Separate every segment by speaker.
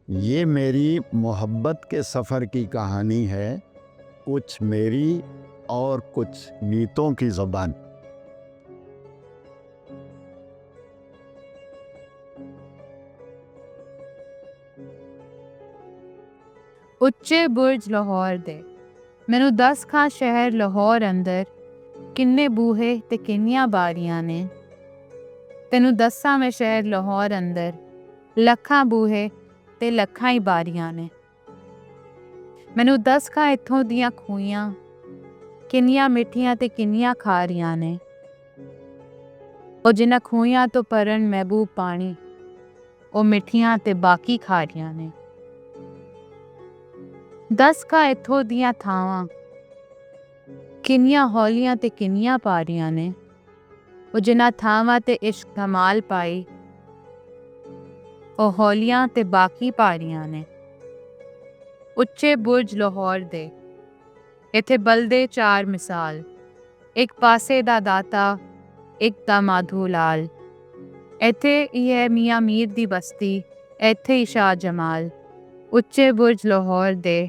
Speaker 1: یہ میری محبت کے سفر کی کہانی ہے، کچھ میری اور کچھ گیتوں کی زبان۔
Speaker 2: ਉੱਚੇ ਬੁਰਜ ਲਾਹੌਰ ਦੇ। ਮੈਨੂੰ ਦੱਸ ਖਾਂ ਸ਼ਹਿਰ ਲਾਹੌਰ ਅੰਦਰ ਕਿੰਨੇ ਬੂਹੇ ਤੇ ਕਿੰਨੀਆਂ ਬਾਰੀਆਂ ਨੇ। ਤੈਨੂੰ ਦੱਸਾਂ ਮੈਂ ਸ਼ਹਿਰ ਲਾਹੌਰ ਅੰਦਰ ਲੱਖਾਂ ਬੂਹੇ ਤੇ ਲੱਖਾਂ ਹੀ ਬਾਰੀਆਂ ਨੇ। ਮੈਨੂੰ ਦੱਸ ਖਾਂ ਇੱਥੋਂ ਦੀਆਂ ਖੂਹੀਆਂ ਕਿੰਨੀਆਂ ਮਿੱਠੀਆਂ ਤੇ ਕਿੰਨੀਆਂ ਖਾਰੀਆਂ ਨੇ। ਉਹ ਜਿਨ੍ਹਾਂ ਖੂਹੀਆਂ ਤੋਂ ਭਰਨ ਮਹਿਬੂਬ ਪਾਣੀ, ਉਹ ਮਿੱਠੀਆਂ ਤੇ ਬਾਕੀ ਖਾਰੀਆਂ ਨੇ। ਦੱਸ ਖਾਂ ਇੱਥੋਂ ਦੀਆਂ ਥਾਵਾਂ ਕਿੰਨੀਆਂ ਹੌਲੀਆਂ ਤੇ ਕਿੰਨੀਆਂ ਪਾਰੀਆਂ ਨੇ। ਉਹ ਜਿਨ੍ਹਾਂ ਥਾਵਾਂ ਤੇ ਇਸ਼ਕ ਧਮਾਲ ਪਾਈ, ਉਹ ਹੌਲੀਆਂ ਤੇ ਬਾਕੀ ਪਾਰੀਆਂ ਨੇ। ਉੱਚੇ ਬੁਰਜ ਲਾਹੌਰ ਦੇ। ਇੱਥੇ ਬਲਦੇ ਚਾਰ ਮਿਸਾਲ, ਇੱਕ ਪਾਸੇ ਦਾ ਦਾਤਾ, ਇੱਕ ਦਾ ਮਾਧੋ ਲਾਲ। ਇੱਥੇ ਹੀ ਹੈ ਮੀਆਂ ਮੀਰ ਦੀ ਬਸਤੀ, ਇੱਥੇ ਹੀ ਸ਼ਾਹ ਜਮਾਲ। ਉੱਚੇ ਬੁਰਜ ਲਾਹੌਰ ਦੇ,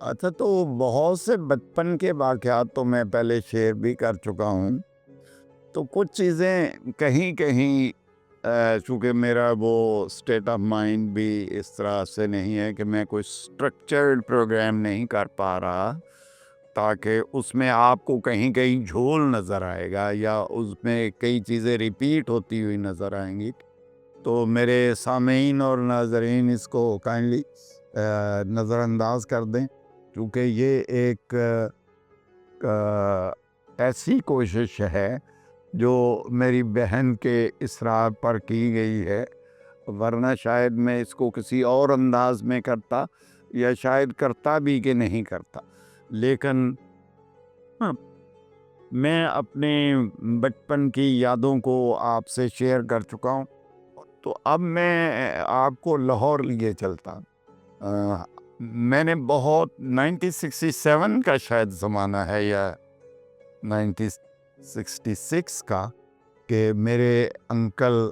Speaker 1: اچھا، تو بہت سے بچپن کے واقعات تو میں پہلے شیئر بھی کر چکا ہوں، تو کچھ چیزیں کہیں کہیں چونکہ میرا وہ اسٹیٹ آف مائنڈ بھی اس طرح سے نہیں ہے کہ میں کوئی اسٹرکچرڈ پروگرام نہیں کر پا رہا تاکہ اس میں آپ کو کہیں کہیں جھول نظر آئے گا یا اس میں کئی چیزیں ریپیٹ ہوتی ہوئی نظر آئیں گی، تو میرے سامعین اور ناظرین اس کو کائنڈلی نظر انداز کر دیں، کیونکہ یہ ایک ایسی کوشش ہے جو میری بہن کے اصرار پر کی گئی ہے، ورنہ شاید میں اس کو کسی اور انداز میں کرتا یا شاید کرتا بھی کہ نہیں کرتا۔ لیکن میں اپنے بچپن کی یادوں کو آپ سے شیئر کر چکا ہوں، تو اب میں آپ کو لاہور لیے چلتا۔ میں نے بہت 1967 کا شاید زمانہ ہے یا 1966 کا، کہ میرے انکل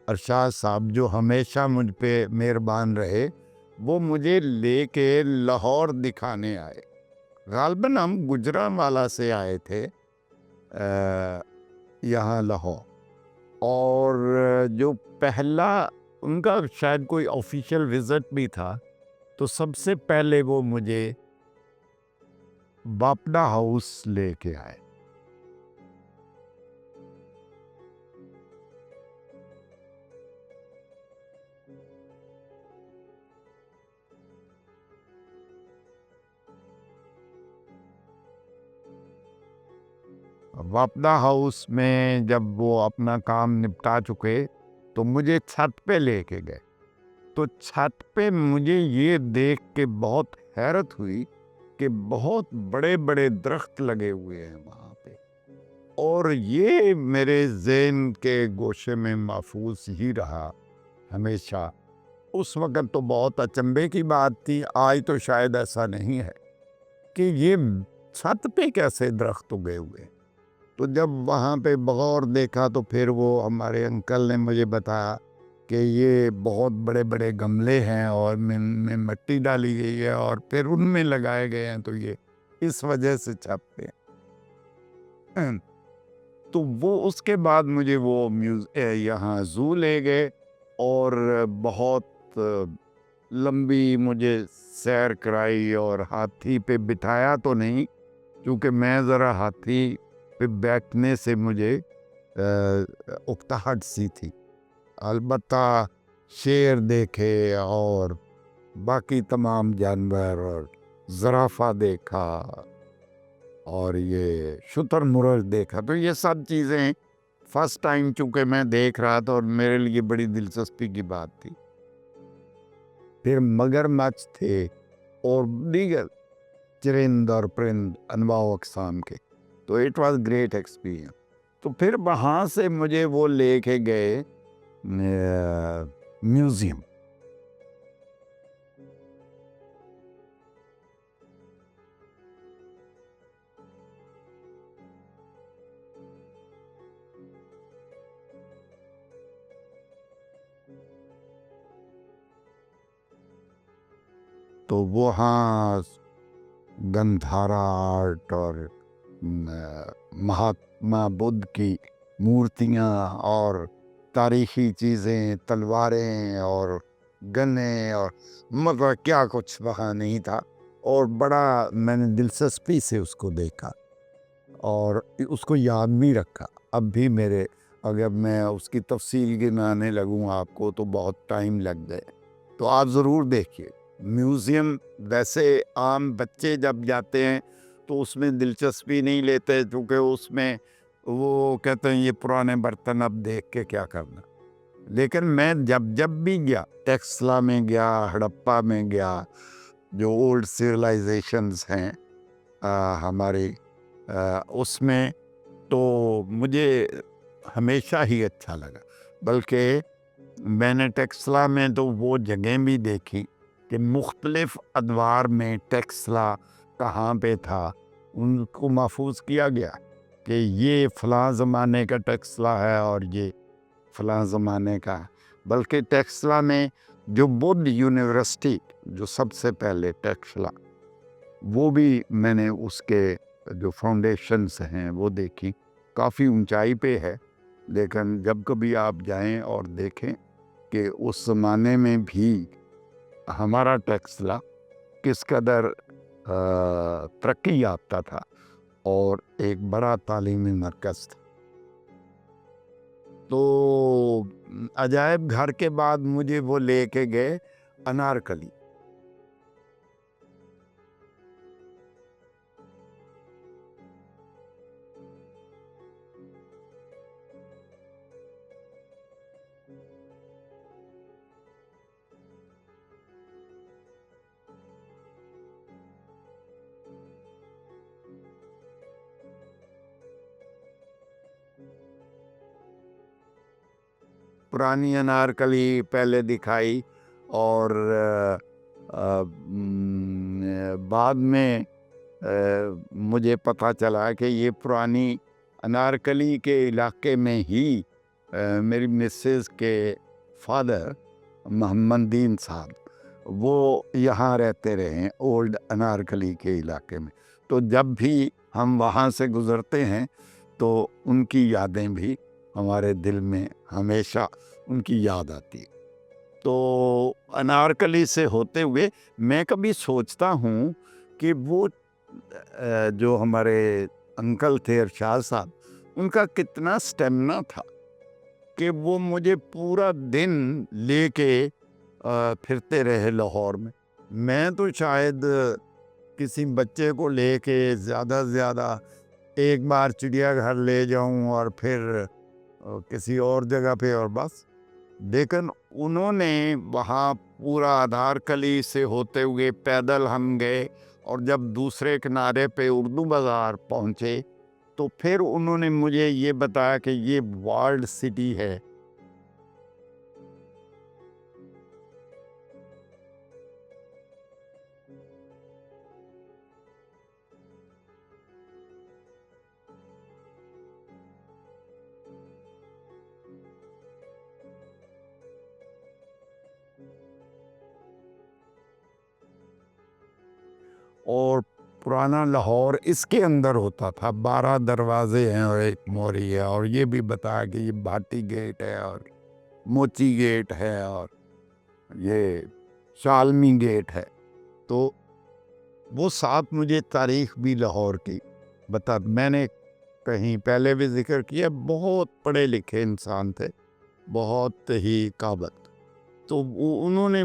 Speaker 1: ارشاد صاحب جو ہمیشہ مجھ پہ مہربان رہے، وہ مجھے لے کے لاہور دکھانے آئے۔ غالباً ہم گجرانوالہ سے آئے تھے یہاں لاہور، اور جو پہلا ان کا شاید کوئی آفیشیل وزٹ بھی تھا، تو سب سے پہلے وہ مجھے باپنا ہاؤس لے کے آئے۔ واپنا ہاؤس میں جب وہ اپنا کام نپٹا چکے تو مجھے چھت پہ لے کے گئے، تو چھت پہ مجھے یہ دیکھ کے بہت حیرت ہوئی کہ بہت بڑے بڑے درخت لگے ہوئے ہیں وہاں پہ، اور یہ میرے ذہن کے گوشے میں محفوظ ہی رہا ہمیشہ۔ اس وقت تو بہت اچنبھے کی بات تھی، آج تو شاید ایسا نہیں ہے کہ یہ چھت پہ کیسے درخت اگے ہوئے۔ تو جب وہاں پہ بغور دیکھا تو پھر وہ ہمارے انکل نے مجھے بتایا کہ یہ بہت بڑے بڑے گملے ہیں اور میں مٹی ڈالی گئی ہے اور پھر ان میں لگائے گئے ہیں، تو یہ اس وجہ سے چھپتے ہیں۔ تو وہ اس کے بعد مجھے وہ یہاں زو لے گئے اور بہت لمبی مجھے سیر کرائی، اور ہاتھی پہ بٹھایا تو نہیں، کیونکہ میں ذرا ہاتھی پہ بیٹھنے سے مجھے اکتاہٹ سی تھی۔ البتہ شیر دیکھے اور باقی تمام جانور، اور زرافہ دیکھا اور یہ شتر مرغ دیکھا، تو یہ سب چیزیں فرسٹ ٹائم چونکہ میں دیکھ رہا تھا اور میرے لیے بڑی دلچسپی کی بات تھی۔ پھر مگرمچھ تھے اور دیگر چرند اور پرند انواع و اقسام کے، تو اٹ واز گریٹ ایکسپیرینس۔ تو پھر وہاں سے مجھے وہ لے کے گئے میوزیم۔ تو وہاں گندھارا آرٹ اور مہاتما بدھ کی مورتیاں اور تاریخی چیزیں، تلواریں اور گنے اور مطلب کیا کچھ وہاں نہیں تھا، اور بڑا میں نے دلچسپی سے اس کو دیکھا اور اس کو یاد بھی رکھا. اب بھی میرے اگر میں اس کی تفصیل گنانے لگوں آپ کو تو بہت ٹائم لگ جائے. تو آپ ضرور دیکھیے میوزیم. ویسے عام بچے جب جاتے ہیں تو اس میں دلچسپی نہیں لیتے، کیونکہ اس میں وہ کہتے ہیں یہ پرانے برتن اب دیکھ کے کیا کرنا. لیکن میں جب بھی گیا، ٹیکسلا میں گیا، ہڑپا میں گیا، جو اولڈ سویلائزیشنز ہیں ہماری، اس میں تو مجھے ہمیشہ ہی اچھا لگا. بلکہ میں نے ٹیکسلا میں تو وہ جگہیں بھی دیکھی کہ مختلف ادوار میں ٹیکسلا کہاں پہ تھا، ان کو محفوظ کیا گیا کہ یہ فلاں زمانے کا ٹیکسلا ہے اور یہ فلاں زمانے کا. بلکہ ٹیکسلا میں جو بدھ یونیورسٹی جو سب سے پہلے ٹیکسلا، وہ بھی میں نے اس کے جو فاؤنڈیشنز ہیں وہ دیکھی. کافی اونچائی پہ ہے، لیکن جب کبھی آپ جائیں اور دیکھیں کہ اس زمانے میں بھی ہمارا ٹیکسلا کس قدر ترقی یافتہ تھا اور ایک بڑا تعلیمی مرکز تھا. تو عجائب گھر کے بعد مجھے وہ لے کے گئے انارکلی. پرانی انارکلی پہلے دکھائی، اور بعد میں مجھے پتہ چلا کہ یہ پرانی انارکلی کے علاقے میں ہی میری مسز کے فادر محمد دین صاحب وہ یہاں رہتے رہے ہیں اولڈ انارکلی کے علاقے میں. تو جب بھی ہم وہاں سے گزرتے ہیں تو ان کی یادیں بھی ہمارے دل میں ہمیشہ ان کی یاد آتی. تو انارکلی سے ہوتے ہوئے میں کبھی سوچتا ہوں کہ وہ جو ہمارے انکل تھے ارشاد صاحب، ان کا کتنا سٹیمنا تھا کہ وہ مجھے پورا دن لے کے پھرتے رہے لاہور میں. میں تو شاید کسی بچے کو لے کے زیادہ سے زیادہ ایک بار چڑیا گھر لے جاؤں اور پھر کسی اور جگہ پہ اور بس. لیکن انہوں نے وہاں پورا انارکلی سے ہوتے ہوئے پیدل ہم گئے، اور جب دوسرے کنارے پہ اردو بازار پہنچے تو پھر انہوں نے مجھے یہ بتایا کہ یہ والڈ سٹی ہے. اور پرانا لاہور اس کے اندر ہوتا تھا. 12 دروازے ہیں اور ایک موری ہے، اور یہ بھی بتایا کہ یہ بھاٹی گیٹ ہے اور موچی گیٹ ہے اور یہ شالمی گیٹ ہے. تو وہ ساتھ مجھے تاریخ بھی لاہور کی بتا. میں نے کہیں پہلے بھی ذکر کیا، بہت پڑھے لکھے انسان تھے، بہت ہی قابل. تو انہوں نے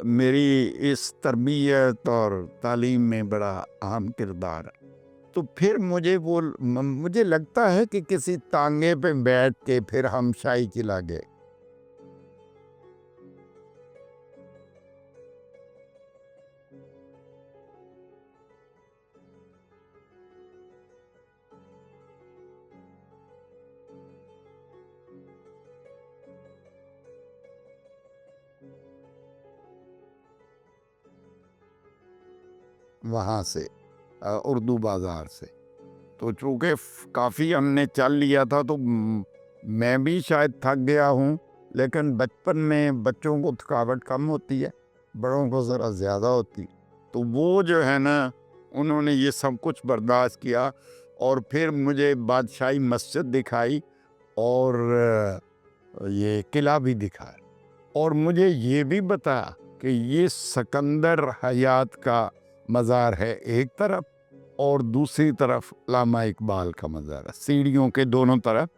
Speaker 1: میری اس تربیت اور تعلیم میں بڑا اہم کردار ہے. تو پھر مجھے لگتا ہے کہ کسی تانگے پہ بیٹھ کے پھر ہم شاہی قلعہ گئے. وہاں سے اردو بازار سے تو چونکہ کافی ہم نے چل لیا تھا تو میں بھی شاید تھک گیا ہوں. لیکن بچپن میں بچوں کو تھکاوٹ کم ہوتی ہے، بڑوں کو ذرا زیادہ ہوتی. تو وہ جو ہے نا انہوں نے یہ سب کچھ برداشت کیا اور پھر مجھے بادشاہی مسجد دکھائی اور یہ قلعہ بھی دکھایا اور مجھے یہ بھی بتایا کہ یہ سکندر حیات کا مزار ہے ایک طرف اور دوسری طرف علامہ اقبال کا مزار ہے. سیڑھیوں کے دونوں طرف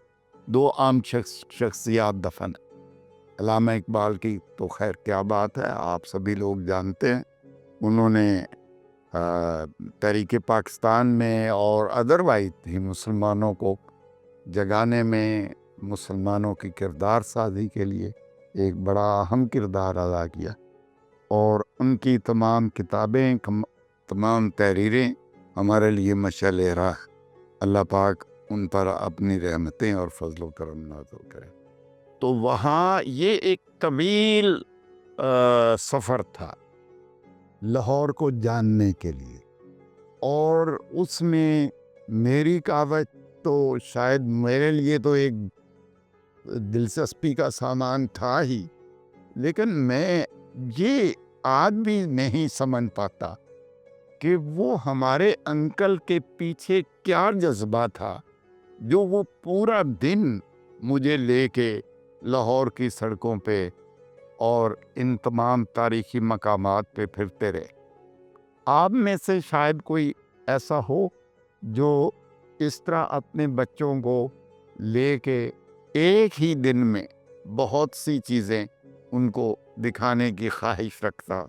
Speaker 1: دو عام شخصیات دفن ہیں. علامہ اقبال کی تو خیر کیا بات ہے، آپ سبھی لوگ جانتے ہیں. انہوں نے تحریک پاکستان میں اور ادروائز ہی مسلمانوں کو جگانے میں، مسلمانوں کی کردار سازی کے لیے ایک بڑا اہم کردار ادا کیا اور ان کی تمام کتابیں، تمام تحریریں ہمارے لیے مشعل راہ. اللہ پاک ان پر اپنی رحمتیں اور فضل و کرم نازل کرے. تو وہاں یہ ایک طویل سفر تھا لاہور کو جاننے کے لیے، اور اس میں میری کاوش تو شاید میرے لیے تو ایک دلچسپی کا سامان تھا ہی، لیکن میں یہ آج بھی نہیں سمجھ پاتا کہ وہ ہمارے انکل کے پیچھے کیا جذبہ تھا جو وہ پورا دن مجھے لے کے لاہور کی سڑکوں پہ اور ان تمام تاریخی مقامات پہ پھرتے رہے. آپ میں سے شاید کوئی ایسا ہو جو اس طرح اپنے بچوں کو لے کے ایک ہی دن میں بہت سی چیزیں ان کو دکھانے کی خواہش رکھتا.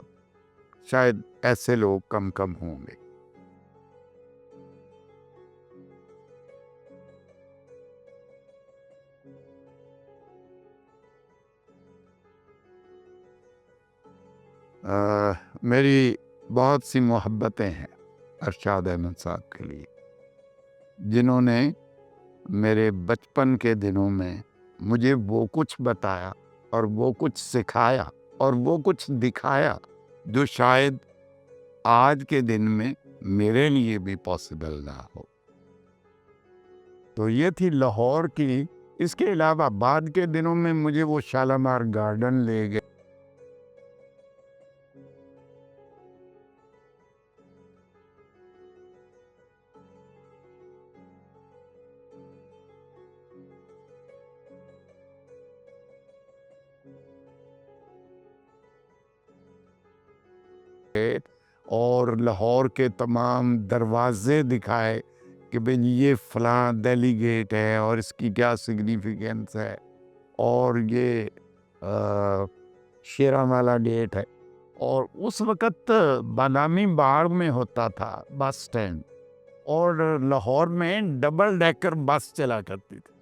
Speaker 1: شاید ایسے لوگ کم ہوں گے. میری بہت سی محبتیں ہیں ارشاد احمد صاحب کے لیے، جنہوں نے میرے بچپن کے دنوں میں مجھے وہ کچھ بتایا اور وہ کچھ سکھایا اور وہ کچھ دکھایا جو شاید آج کے دن میں میرے لیے بھی پاسبل نہ ہو. تو یہ تھی لاہور کی. اس کے علاوہ بعد کے دنوں میں مجھے وہ شالامار گارڈن لے گئے. اور لاہور کے تمام دروازے دکھائے کہ بھئی یہ فلاں دہلی گیٹ ہے اور اس کی کیا سگنیفیکنس ہے، اور یہ شیرامالا گیٹ ہے. اور اس وقت بادامی باغ میں ہوتا تھا بس سٹینڈ، اور لاہور میں ڈبل ڈیکر بس چلا کرتی تھی.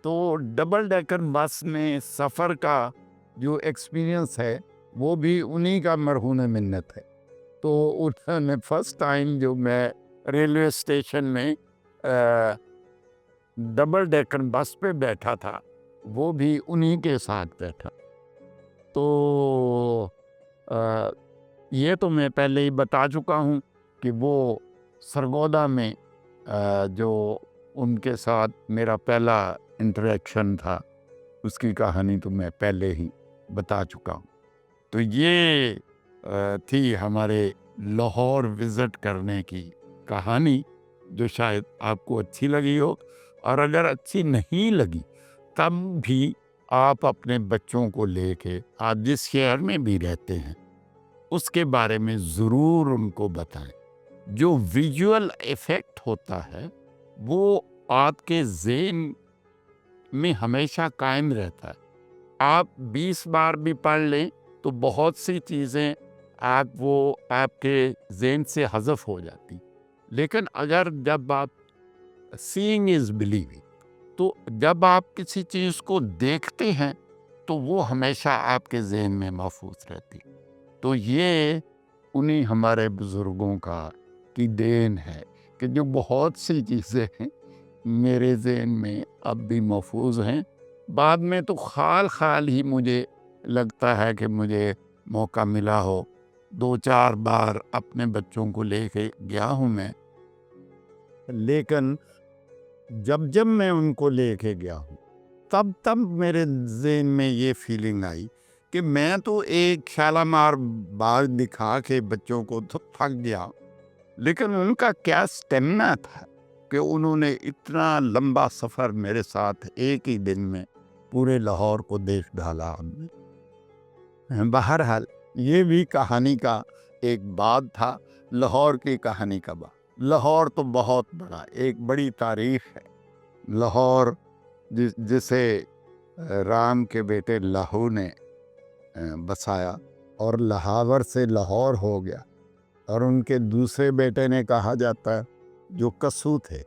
Speaker 1: تو ڈبل ڈیکر بس میں سفر کا جو ایکسپیرینس ہے وہ بھی انہی کا مرہون منت ہے. تو انہوں نے فرسٹ ٹائم جو میں ریلوے اسٹیشن میں ڈبل ڈیکر بس پہ بیٹھا تھا وہ بھی انہی کے ساتھ بیٹھا. تو یہ تو میں پہلے ہی بتا چکا ہوں کہ وہ سرگودا میں جو ان کے ساتھ میرا پہلا انٹریکشن تھا اس کی کہانی تو میں پہلے ہی بتا چکا ہوں. تو یہ تھی ہمارے لاہور وزٹ کرنے کی کہانی جو شاید آپ کو اچھی لگی ہو، اور اگر اچھی نہیں لگی تب بھی آپ اپنے بچوں کو لے کے آپ جس شہر میں بھی رہتے ہیں اس کے بارے میں ضرور ان کو بتائیں. جو ویژول ایفیکٹ ہوتا ہے وہ آپ کے ذہن میں ہمیشہ قائم رہتا ہے. آپ 20 بار بھی پڑھ لیں تو بہت سی چیزیں آپ کے ذہن سے حذف ہو جاتی. لیکن اگر جب آپ سینگ از بلیونگ، تو جب آپ کسی چیز کو دیکھتے ہیں تو وہ ہمیشہ آپ کے ذہن میں محفوظ رہتی. تو یہ انہی ہمارے بزرگوں کی دین ہے کہ جو بہت سی چیزیں ہیں میرے ذہن میں اب بھی محفوظ ہیں. بعد میں تو خال ہی مجھے لگتا ہے کہ مجھے موقع ملا ہو، 2-4 بار اپنے بچوں کو لے کے گیا ہوں میں، لیکن جب میں ان کو لے کے گیا ہوں تب میرے ذہن میں یہ فیلنگ آئی کہ میں تو ایک شالامار باغ دکھا کے بچوں کو تو تھک گیا، لیکن ان کا کیا سٹیمنا تھا کہ انہوں نے اتنا لمبا سفر میرے ساتھ ایک ہی دن میں پورے لاہور کو دیکھ ڈالا ہم نے۔ بہرحال یہ بھی کہانی کا ایک باب تھا، لاہور کی کہانی کا باب۔ لاہور تو بہت بڑا، ایک بڑی تاریخ ہے۔ لاہور جسے رام کے بیٹے لاہو نے بسایا اور لاہور سے لاہور ہو گیا، اور ان کے دوسرے بیٹے نے کہا جاتا ہے جو قصور تھے،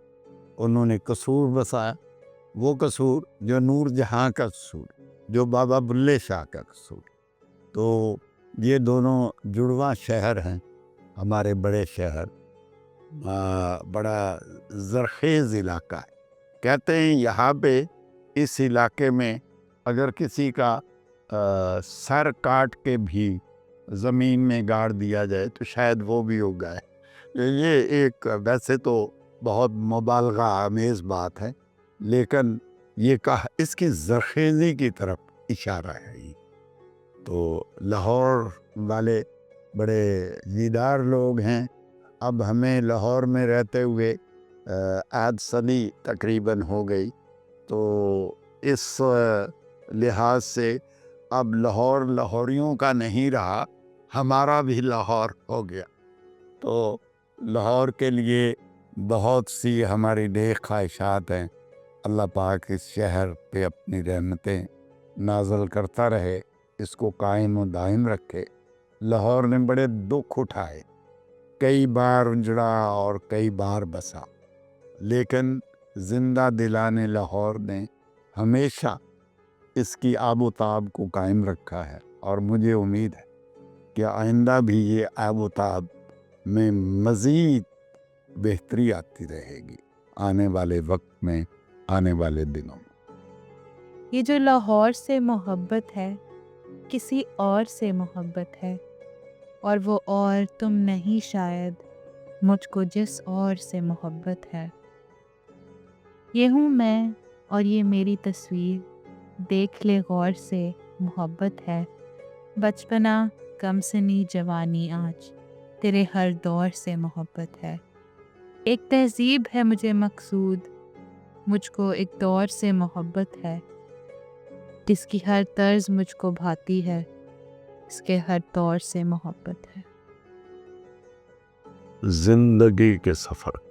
Speaker 1: انہوں نے قصور بسایا، وہ قصور جو نور جہاں کا قصور، جو بابا بلے شاہ کا قصور۔ تو یہ دونوں جڑواں شہر ہیں، ہمارے بڑے شہر، بڑا زرخیز علاقہ ہے۔ کہتے ہیں یہاں پہ اس علاقے میں اگر کسی کا سر کاٹ کے بھی زمین میں گاڑ دیا جائے تو شاید وہ بھی اگائے۔ یہ ایک ویسے تو بہت مبالغہ آمیز بات ہے، لیکن یہ اس کی زرخیزی کی طرف اشارہ ہے۔ تو لاہور والے بڑے دیدار لوگ ہیں۔ اب ہمیں لاہور میں رہتے ہوئے آدھ صدی تقریباً ہو گئی، تو اس لحاظ سے اب لاہور لاہوریوں کا نہیں رہا، ہمارا بھی لاہور ہو گیا۔ تو لاہور کے لیے بہت سی ہماری نیک خواہشات ہیں۔ اللہ پاک اس شہر پہ اپنی رحمتیں نازل کرتا رہے، اس کو قائم و دائم رکھے۔ لاہور نے بڑے دکھ اٹھائے، کئی بار اجڑا اور کئی بار بسا، لیکن زندہ دلانے لاہور نے ہمیشہ اس کی آب و تاب کو قائم رکھا ہے، اور مجھے امید ہے کہ آئندہ بھی یہ آب و تاب میں مزید بہتری آتی رہے گی آنے والے وقت میں، آنے والے دنوں میں۔
Speaker 2: یہ جو لاہور سے محبت ہے کسی اور سے محبت ہے، اور وہ اور تم نہیں شاید مجھ کو جس اور سے محبت ہے۔ یہ ہوں میں اور یہ میری تصویر، دیکھ لے غور سے محبت ہے۔ بچپنا کم سنی جوانی آج، تیرے ہر دور سے محبت ہے۔ ایک تہذیب ہے مجھے مقصود، مجھ کو ایک دور سے محبت ہے، جس کی ہر طرز مجھ کو بھاتی ہے، اس کے ہر دور سے محبت ہے۔
Speaker 1: زندگی کے سفر